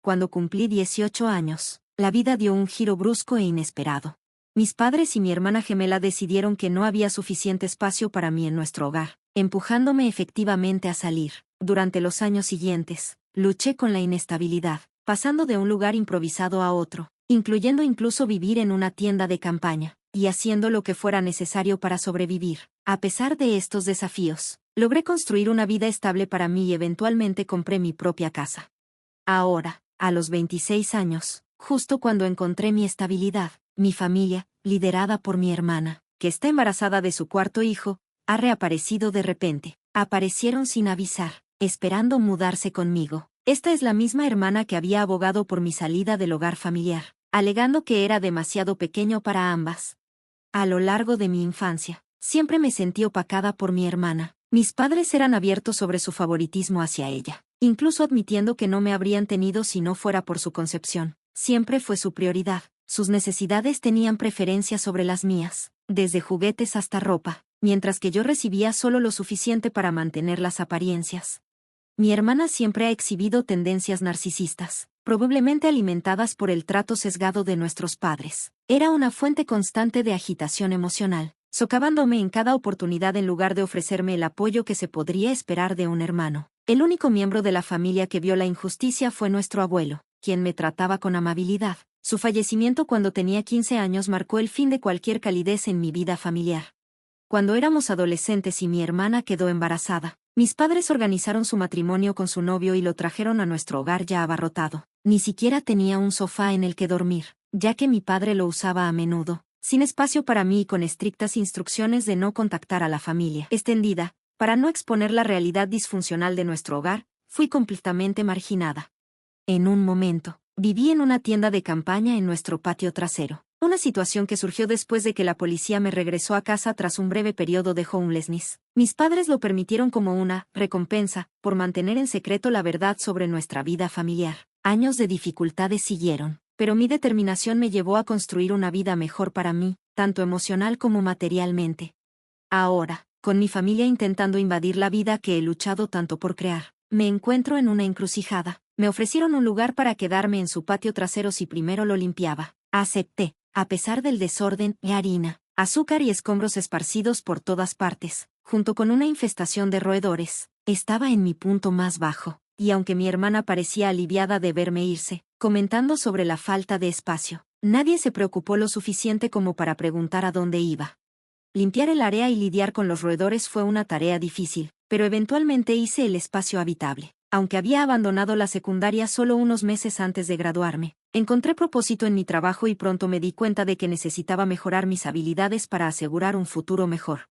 cuando cumplí 18 años, la vida dio un giro brusco e inesperado. Mis padres y mi hermana gemela decidieron que no había suficiente espacio para mí en nuestro hogar, empujándome efectivamente a salir. Durante los años siguientes, luché con la inestabilidad, pasando de un lugar improvisado a otro, incluyendo incluso vivir en una tienda de campaña, y haciendo lo que fuera necesario para sobrevivir. A pesar de estos desafíos, logré construir una vida estable para mí y eventualmente compré mi propia casa. Ahora, a los 26 años, justo cuando encontré mi estabilidad, mi familia, liderada por mi hermana, que está embarazada de su cuarto hijo, ha reaparecido de repente. Aparecieron sin avisar, esperando mudarse conmigo. Esta es la misma hermana que había abogado por mi salida del hogar familiar, alegando que era demasiado pequeño para ambas. A lo largo de mi infancia, siempre me sentí opacada por mi hermana. Mis padres eran abiertos sobre su favoritismo hacia ella, incluso admitiendo que no me habrían tenido si no fuera por su concepción. Siempre fue su prioridad. Sus necesidades tenían preferencia sobre las mías, desde juguetes hasta ropa, mientras que yo recibía solo lo suficiente para mantener las apariencias. Mi hermana siempre ha exhibido tendencias narcisistas, probablemente alimentadas por el trato sesgado de nuestros padres. Era una fuente constante de agitación emocional, socavándome en cada oportunidad en lugar de ofrecerme el apoyo que se podría esperar de un hermano. El único miembro de la familia que vio la injusticia fue nuestro abuelo, quien me trataba con amabilidad. Su fallecimiento cuando tenía 15 años marcó el fin de cualquier calidez en mi vida familiar. Cuando éramos adolescentes y mi hermana quedó embarazada, mis padres organizaron su matrimonio con su novio y lo trajeron a nuestro hogar ya abarrotado. Ni siquiera tenía un sofá en el que dormir, ya que mi padre lo usaba a menudo, sin espacio para mí y con estrictas instrucciones de no contactar a la familia extendida. Para no exponer la realidad disfuncional de nuestro hogar, fui completamente marginada. En un momento, viví en una tienda de campaña en nuestro patio trasero, una situación que surgió después de que la policía me regresó a casa tras un breve periodo de homelessness. Mis padres lo permitieron como una recompensa por mantener en secreto la verdad sobre nuestra vida familiar. Años de dificultades siguieron, pero mi determinación me llevó a construir una vida mejor para mí, tanto emocional como materialmente. Ahora, con mi familia intentando invadir la vida que he luchado tanto por crear, me encuentro en una encrucijada. Me ofrecieron un lugar para quedarme en su patio trasero si primero lo limpiaba. Acepté, a pesar del desorden y harina, azúcar y escombros esparcidos por todas partes, junto con una infestación de roedores. Estaba en mi punto más bajo, y aunque mi hermana parecía aliviada de verme irse, comentando sobre la falta de espacio, nadie se preocupó lo suficiente como para preguntar a dónde iba. Limpiar el área y lidiar con los roedores fue una tarea difícil, pero eventualmente hice el espacio habitable. Aunque había abandonado la secundaria solo unos meses antes de graduarme, encontré propósito en mi trabajo y pronto me di cuenta de que necesitaba mejorar mis habilidades para asegurar un futuro mejor.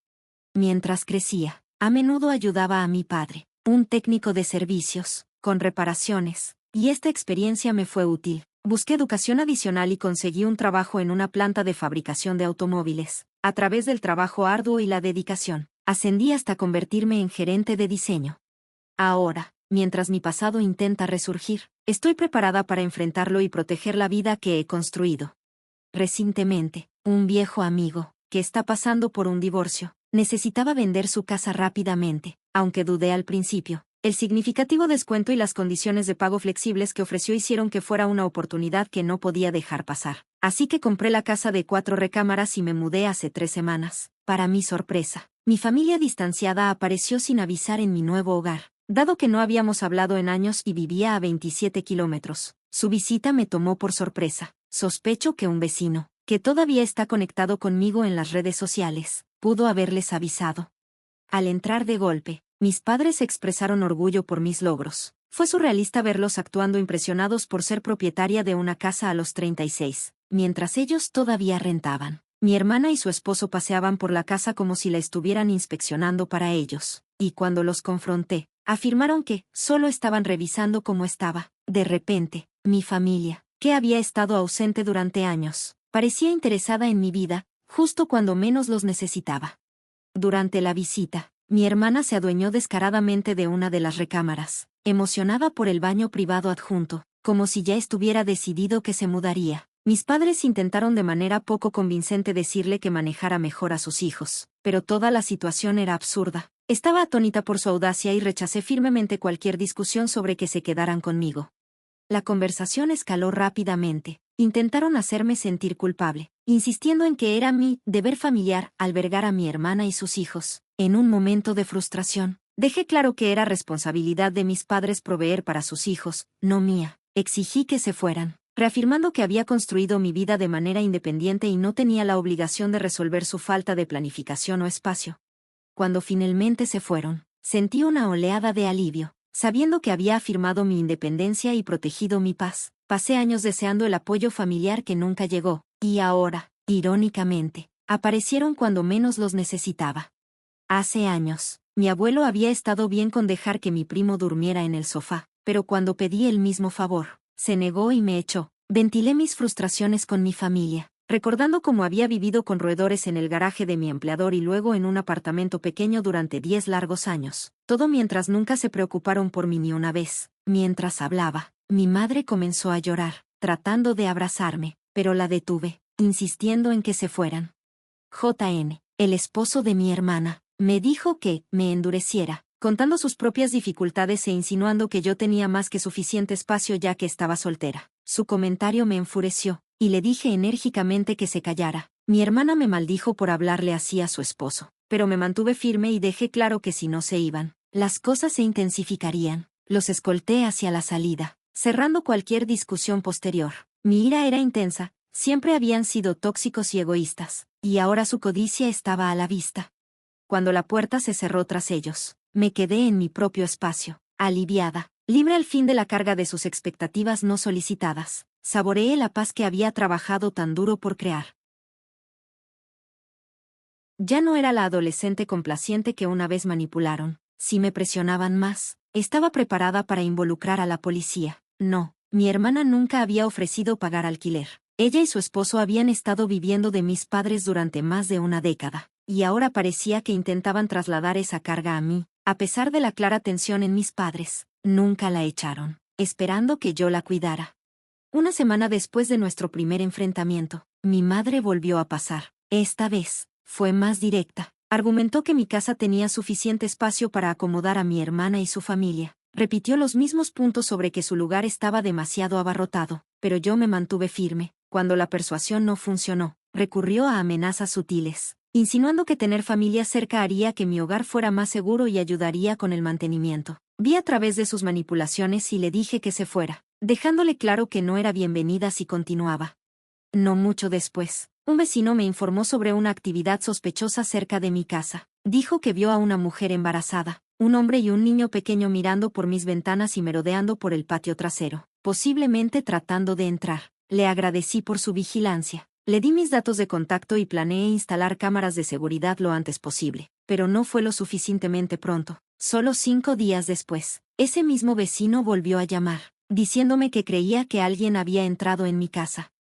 Mientras crecía, a menudo ayudaba a mi padre, un técnico de servicios, con reparaciones, y esta experiencia me fue útil. Busqué educación adicional y conseguí un trabajo en una planta de fabricación de automóviles. A través del trabajo arduo y la dedicación, ascendí hasta convertirme en gerente de diseño. Ahora, mientras mi pasado intenta resurgir, estoy preparada para enfrentarlo y proteger la vida que he construido. Recientemente, un viejo amigo, que está pasando por un divorcio, necesitaba vender su casa rápidamente, aunque dudé al principio. El significativo descuento y las condiciones de pago flexibles que ofreció hicieron que fuera una oportunidad que no podía dejar pasar. Así que compré la casa de 4 recámaras y me mudé hace 3 semanas. Para mi sorpresa, mi familia distanciada apareció sin avisar en mi nuevo hogar. Dado que no habíamos hablado en años y vivía a 27 kilómetros, su visita me tomó por sorpresa. Sospecho que un vecino, que todavía está conectado conmigo en las redes sociales, pudo haberles avisado. Al entrar de golpe, mis padres expresaron orgullo por mis logros. Fue surrealista verlos actuando impresionados por ser propietaria de una casa a los 36, mientras ellos todavía rentaban. Mi hermana y su esposo paseaban por la casa como si la estuvieran inspeccionando para ellos, y cuando los confronté, afirmaron que solo estaban revisando cómo estaba. De repente, mi familia, que había estado ausente durante años, parecía interesada en mi vida, justo cuando menos los necesitaba. Durante la visita, mi hermana se adueñó descaradamente de una de las recámaras, emocionada por el baño privado adjunto, como si ya estuviera decidido que se mudaría. Mis padres intentaron de manera poco convincente decirle que manejara mejor a sus hijos, pero toda la situación era absurda. Estaba atónita por su audacia y rechacé firmemente cualquier discusión sobre que se quedaran conmigo. La conversación escaló rápidamente. Intentaron hacerme sentir culpable, insistiendo en que era mi deber familiar albergar a mi hermana y sus hijos. En un momento de frustración, dejé claro que era responsabilidad de mis padres proveer para sus hijos, no mía. Exigí que se fueran, reafirmando que había construido mi vida de manera independiente y no tenía la obligación de resolver su falta de planificación o espacio. Cuando finalmente se fueron, sentí una oleada de alivio, sabiendo que había afirmado mi independencia y protegido mi paz. Pasé años deseando el apoyo familiar que nunca llegó, y ahora, irónicamente, aparecieron cuando menos los necesitaba. Hace años, mi abuelo había estado bien con dejar que mi primo durmiera en el sofá, pero cuando pedí el mismo favor, se negó y me echó. Ventilé mis frustraciones con mi familia, recordando cómo había vivido con roedores en el garaje de mi empleador y luego en un apartamento pequeño durante 10 largos años, todo mientras nunca se preocuparon por mí ni una vez. Mientras hablaba, mi madre comenzó a llorar, tratando de abrazarme, pero la detuve, insistiendo en que se fueran. JN, el esposo de mi hermana, me dijo que me endureciera, contando sus propias dificultades e insinuando que yo tenía más que suficiente espacio ya que estaba soltera. Su comentario me enfureció, y le dije enérgicamente que se callara. Mi hermana me maldijo por hablarle así a su esposo, pero me mantuve firme y dejé claro que si no se iban, las cosas se intensificarían. Los escolté hacia la salida, cerrando cualquier discusión posterior. Mi ira era intensa, siempre habían sido tóxicos y egoístas, y ahora su codicia estaba a la vista. Cuando la puerta se cerró tras ellos, me quedé en mi propio espacio, aliviada, libre al fin de la carga de sus expectativas no solicitadas. Saboreé la paz que había trabajado tan duro por crear. Ya no era la adolescente complaciente que una vez manipularon. Si me presionaban más, estaba preparada para involucrar a la policía. No, mi hermana nunca había ofrecido pagar alquiler. Ella y su esposo habían estado viviendo de mis padres durante más de una década, y ahora parecía que intentaban trasladar esa carga a mí. A pesar de la clara tensión en mis padres, nunca la echaron, esperando que yo la cuidara. Una semana después de nuestro primer enfrentamiento, mi madre volvió a pasar. Esta vez, fue más directa. Argumentó que mi casa tenía suficiente espacio para acomodar a mi hermana y su familia. Repitió los mismos puntos sobre que su lugar estaba demasiado abarrotado, pero yo me mantuve firme. Cuando la persuasión no funcionó, recurrió a amenazas sutiles, insinuando que tener familia cerca haría que mi hogar fuera más seguro y ayudaría con el mantenimiento. Vi a través de sus manipulaciones y le dije que se fuera, dejándole claro que no era bienvenida si continuaba. No mucho después, un vecino me informó sobre una actividad sospechosa cerca de mi casa. Dijo que vio a una mujer embarazada, un hombre y un niño pequeño mirando por mis ventanas y merodeando por el patio trasero, posiblemente tratando de entrar. Le agradecí por su vigilancia. Le di mis datos de contacto y planeé instalar cámaras de seguridad lo antes posible, pero no fue lo suficientemente pronto. Solo 5 días después, ese mismo vecino volvió a llamar, diciéndome que creía que alguien había entrado en mi casa.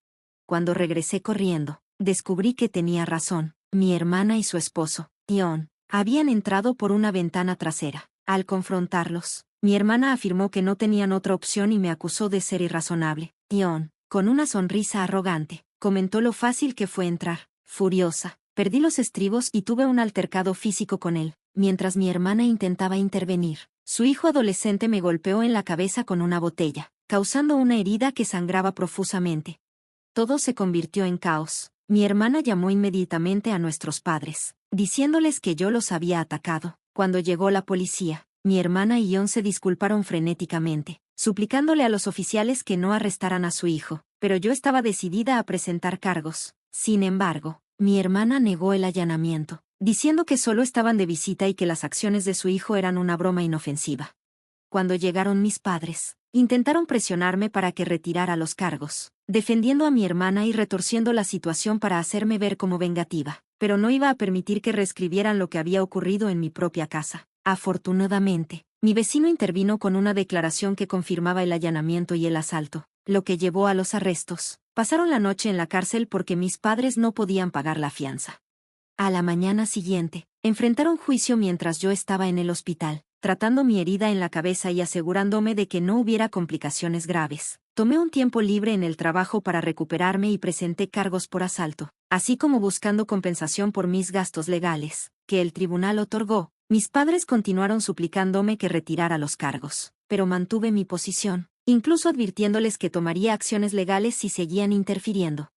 Cuando regresé corriendo, descubrí que tenía razón. Mi hermana y su esposo, Ion, habían entrado por una ventana trasera. Al confrontarlos, mi hermana afirmó que no tenían otra opción y me acusó de ser irrazonable. Ion, con una sonrisa arrogante, comentó lo fácil que fue entrar. Furiosa, perdí los estribos y tuve un altercado físico con él. Mientras mi hermana intentaba intervenir, su hijo adolescente me golpeó en la cabeza con una botella, causando una herida que sangraba profusamente. Todo se convirtió en caos. Mi hermana llamó inmediatamente a nuestros padres, diciéndoles que yo los había atacado. Cuando llegó la policía, mi hermana y Ion se disculparon frenéticamente, suplicándole a los oficiales que no arrestaran a su hijo, pero yo estaba decidida a presentar cargos. Sin embargo, mi hermana negó el allanamiento, diciendo que solo estaban de visita y que las acciones de su hijo eran una broma inofensiva. Cuando llegaron mis padres, intentaron presionarme para que retirara los cargos, defendiendo a mi hermana y retorciendo la situación para hacerme ver como vengativa, pero no iba a permitir que reescribieran lo que había ocurrido en mi propia casa. Afortunadamente, mi vecino intervino con una declaración que confirmaba el allanamiento y el asalto, lo que llevó a los arrestos. Pasaron la noche en la cárcel porque mis padres no podían pagar la fianza. A la mañana siguiente, enfrentaron juicio mientras yo estaba en el hospital, tratando mi herida en la cabeza y asegurándome de que no hubiera complicaciones graves. Tomé un tiempo libre en el trabajo para recuperarme y presenté cargos por asalto, así como buscando compensación por mis gastos legales, que el tribunal otorgó. Mis padres continuaron suplicándome que retirara los cargos, pero mantuve mi posición, incluso advirtiéndoles que tomaría acciones legales si seguían interfiriendo.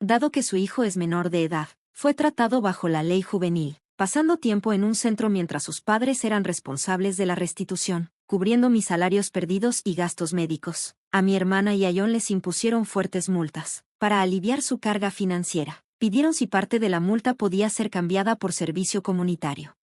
Dado que su hijo es menor de edad, fue tratado bajo la ley juvenil, pasando tiempo en un centro mientras sus padres eran responsables de la restitución, cubriendo mis salarios perdidos y gastos médicos. A mi hermana y a John les impusieron fuertes multas, para aliviar su carga financiera. Pidieron si parte de la multa podía ser cambiada por servicio comunitario.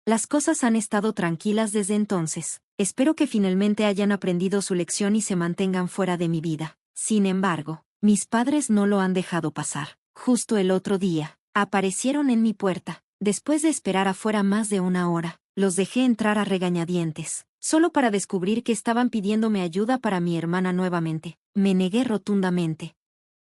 Las cosas han estado tranquilas desde entonces. Espero que finalmente hayan aprendido su lección y se mantengan fuera de mi vida. Sin embargo, mis padres no lo han dejado pasar. Justo el otro día, aparecieron en mi puerta. Después de esperar afuera más de una hora, los dejé entrar a regañadientes, solo para descubrir que estaban pidiéndome ayuda para mi hermana nuevamente. Me negué rotundamente.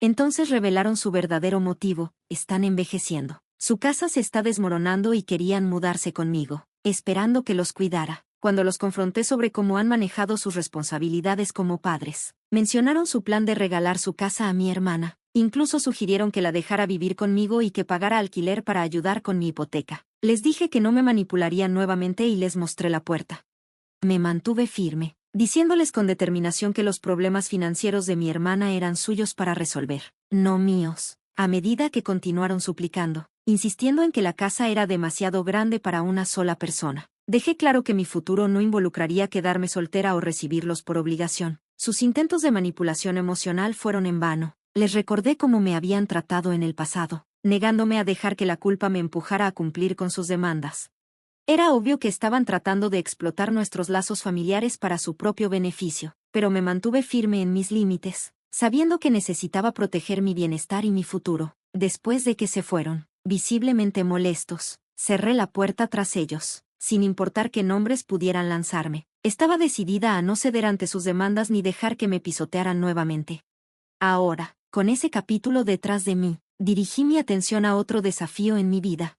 Entonces revelaron su verdadero motivo: están envejeciendo. Su casa se está desmoronando y querían mudarse conmigo, esperando que los cuidara. Cuando los confronté sobre cómo han manejado sus responsabilidades como padres, mencionaron su plan de regalar su casa a mi hermana. Incluso sugirieron que la dejara vivir conmigo y que pagara alquiler para ayudar con mi hipoteca. Les dije que no me manipularían nuevamente y les mostré la puerta. Me mantuve firme, diciéndoles con determinación que los problemas financieros de mi hermana eran suyos para resolver, no míos. A medida que continuaron suplicando, insistiendo en que la casa era demasiado grande para una sola persona, dejé claro que mi futuro no involucraría quedarme soltera o recibirlos por obligación. Sus intentos de manipulación emocional fueron en vano. Les recordé cómo me habían tratado en el pasado, negándome a dejar que la culpa me empujara a cumplir con sus demandas. Era obvio que estaban tratando de explotar nuestros lazos familiares para su propio beneficio, pero me mantuve firme en mis límites, sabiendo que necesitaba proteger mi bienestar y mi futuro. Después de que se fueron, visiblemente molestos, cerré la puerta tras ellos, sin importar qué nombres pudieran lanzarme. Estaba decidida a no ceder ante sus demandas ni dejar que me pisotearan nuevamente. Ahora, con ese capítulo detrás de mí, dirigí mi atención a otro desafío en mi vida.